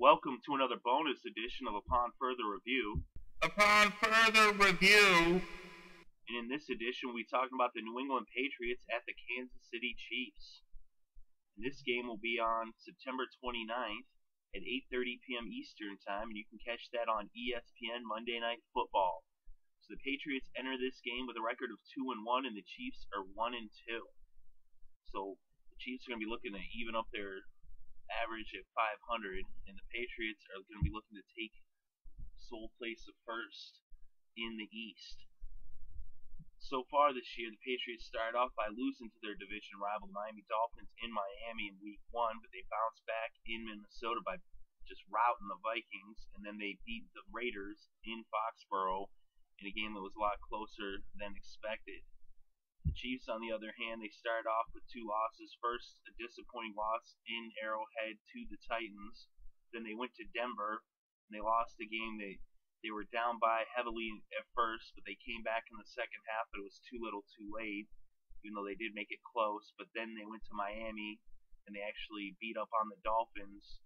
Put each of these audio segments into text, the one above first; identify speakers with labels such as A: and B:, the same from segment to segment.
A: Welcome to another bonus edition of Upon Further Review.
B: Upon further review,
A: And in this edition, we're talking about the New England Patriots at the Kansas City Chiefs. And this game will be on September 29th at 8:30 p.m. Eastern Time, and you can catch that on ESPN Monday Night Football. So the Patriots enter this game with a record of 2-1, and the Chiefs are 1-2. So the Chiefs are going to be looking to even up their average at 500, and the Patriots are going to be looking to take sole place of first in the East. So far this year, the Patriots started off by losing to their division rival, the Miami Dolphins, in Miami in Week 1, but they bounced back in Minnesota by just routing the Vikings, and then they beat the Raiders in Foxborough in a game that was a lot closer than expected. The Chiefs, on the other hand, they started off with two losses. First, a disappointing loss in Arrowhead to the Titans. Then they went to Denver, and they lost the game. They were down by heavily at first, but they came back in the second half, but it was too little too late, even though they did make it close. But then they went to Miami, and they actually beat up on the Dolphins.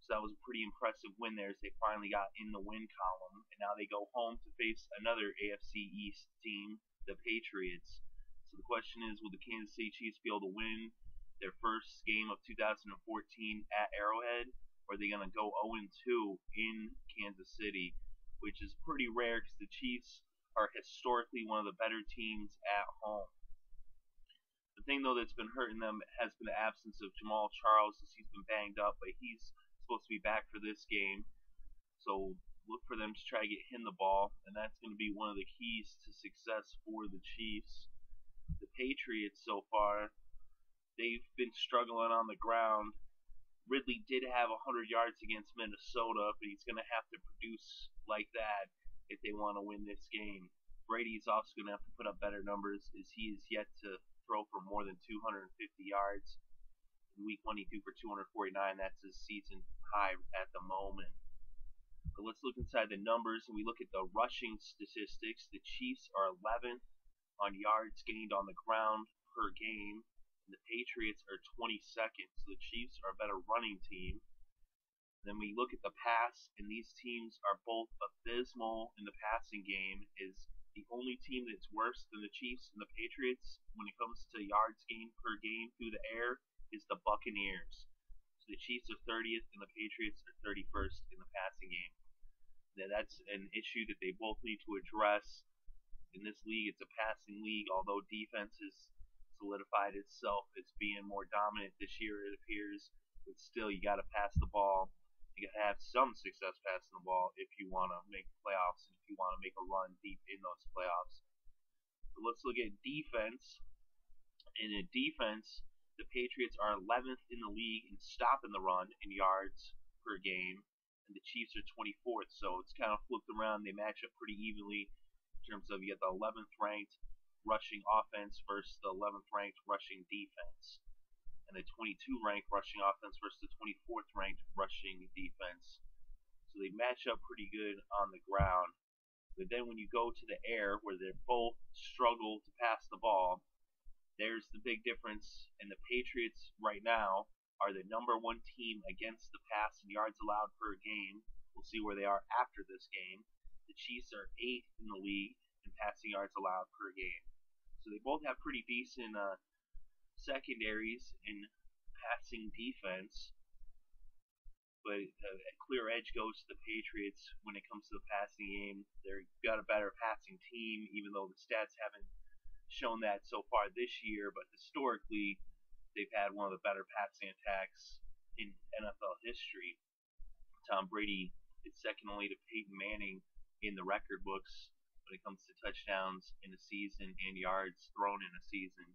A: So that was a pretty impressive win there as they finally got in the win column. And now they go home to face another AFC East team, the Patriots. So the question is, will the Kansas City Chiefs be able to win their first game of 2014 at Arrowhead, or are they going to go 0-2 in Kansas City, which is pretty rare because the Chiefs are historically one of the better teams at home. The thing, though, that's been hurting them has been the absence of Jamal Charles, as he's been banged up, but he's supposed to be back for this game. So look for them to try to get him the ball, and that's going to be one of the keys to success for the Chiefs. The Patriots so far, they've been struggling on the ground. Ridley did have 100 yards against Minnesota, but he's going to have to produce like that if they want to win this game. Brady's also going to have to put up better numbers, as he is yet to throw for more than 250 yards. In Week 1, he threw for 249. That's his season high at the moment. But let's look inside the numbers, and we look at the rushing statistics. The Chiefs are 11th on yards gained on the ground per game, and the Patriots are 22nd, so the Chiefs are a better running team. Then we look at the pass, and these teams are both abysmal in the passing game. Is the only team that's worse than the Chiefs and the Patriots when it comes to yards gained per game through the air is the Buccaneers. So the Chiefs are 30th, and the Patriots are 31st in the passing game. Now that's an issue that they both need to address. In this league, it's a passing league, although defense has solidified itself as being more dominant this year, it appears. But still, you got to pass the ball. You got to have some success passing the ball if you want to make the playoffs and if you want to make a run deep in those playoffs. So let's look at defense. And in defense, the Patriots are 11th in the league in stopping the run in yards per game, and the Chiefs are 24th. So it's kind of flipped around. They match up pretty evenly. In terms of, you get the 11th ranked rushing offense versus the 11th ranked rushing defense, and the 22 ranked rushing offense versus the 24th ranked rushing defense. So they match up pretty good on the ground. But then when you go to the air, where they both struggle to pass the ball, there's the big difference. And the Patriots right now are the number one team against the pass in yards allowed per game. We'll see where they are after this game. The Chiefs are 8th in the league in passing yards allowed per game. So they both have pretty decent secondaries in passing defense. But a clear edge goes to the Patriots when it comes to the passing game. They've got a better passing team, even though the stats haven't shown that so far this year. But historically, they've had one of the better passing attacks in NFL history. Tom Brady is second only to Peyton Manning in the record books when it comes to touchdowns in a season and yards thrown in a season.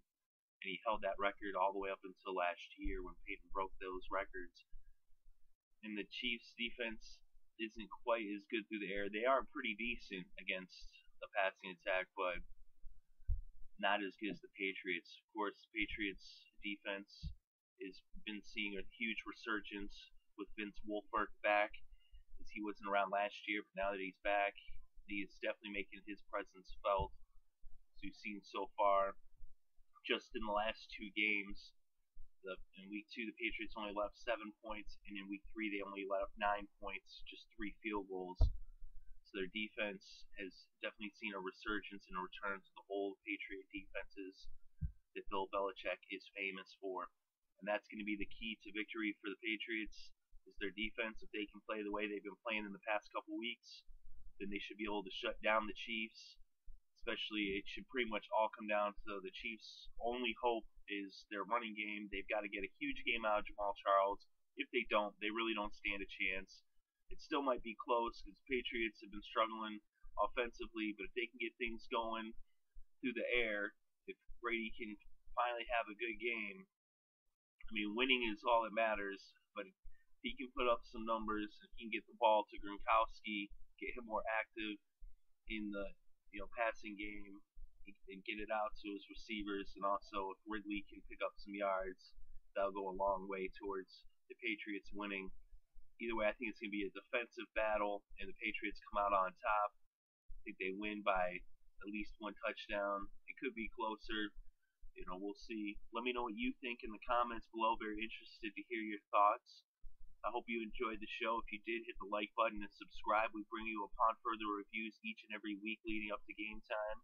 A: And he held that record all the way up until last year when Peyton broke those records. And the Chiefs' defense isn't quite as good through the air. They are pretty decent against the passing attack, but not as good as the Patriots. Of course, the Patriots' defense has been seeing a huge resurgence with Vince Wilfork back, as he wasn't around last year, but now that he's back, he is definitely making his presence felt. As we've seen so far, just in the last two games, In week 2, the Patriots only let up 7 points, and in week 3, they only let up 9 points, just 3 field goals. So their defense has definitely seen a resurgence and a return to the old Patriot defenses that Bill Belichick is famous for. And that's going to be the key to victory for the Patriots is their defense. If they can play the way they've been playing in the past couple weeks, then they should be able to shut down the Chiefs. Especially, it should pretty much all come down to the Chiefs' only hope is their running game. They've got to get a huge game out of Jamal Charles. If they don't, they really don't stand a chance. It still might be close because the Patriots have been struggling offensively, but if they can get things going through the air, if Brady can finally have a good game, I mean, winning is all that matters, but if he can put up some numbers, if he can get the ball to Gronkowski, get him more active in the passing game, and get it out to his receivers, and also if Ridley can pick up some yards, that'll go a long way towards the Patriots winning. Either way, I think it's going to be a defensive battle, and the Patriots come out on top. I think they win by at least 1 touchdown. It could be closer. We'll see. Let me know what you think in the comments below. Very interested to hear your thoughts. I hope you enjoyed the show. If you did, hit the like button and subscribe. We bring you upon further reviews each and every week leading up to game time.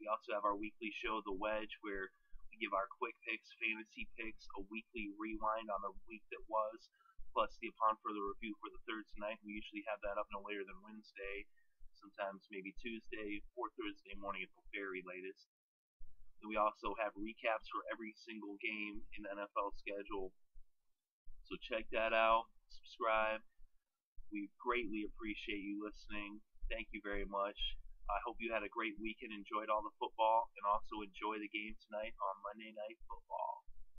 A: We also have our weekly show, The Wedge, where we give our quick picks, fantasy picks, a weekly rewind on the week that was, plus the upon further review for the third tonight. We usually have that up no later than Wednesday, sometimes maybe Tuesday or Thursday morning at the very latest. And we also have recaps for every single game in the NFL schedule. So check that out. Subscribe. We greatly appreciate you listening. Thank you very much. I hope you had a great weekend, enjoyed all the football, and also enjoy the game tonight on Monday Night Football.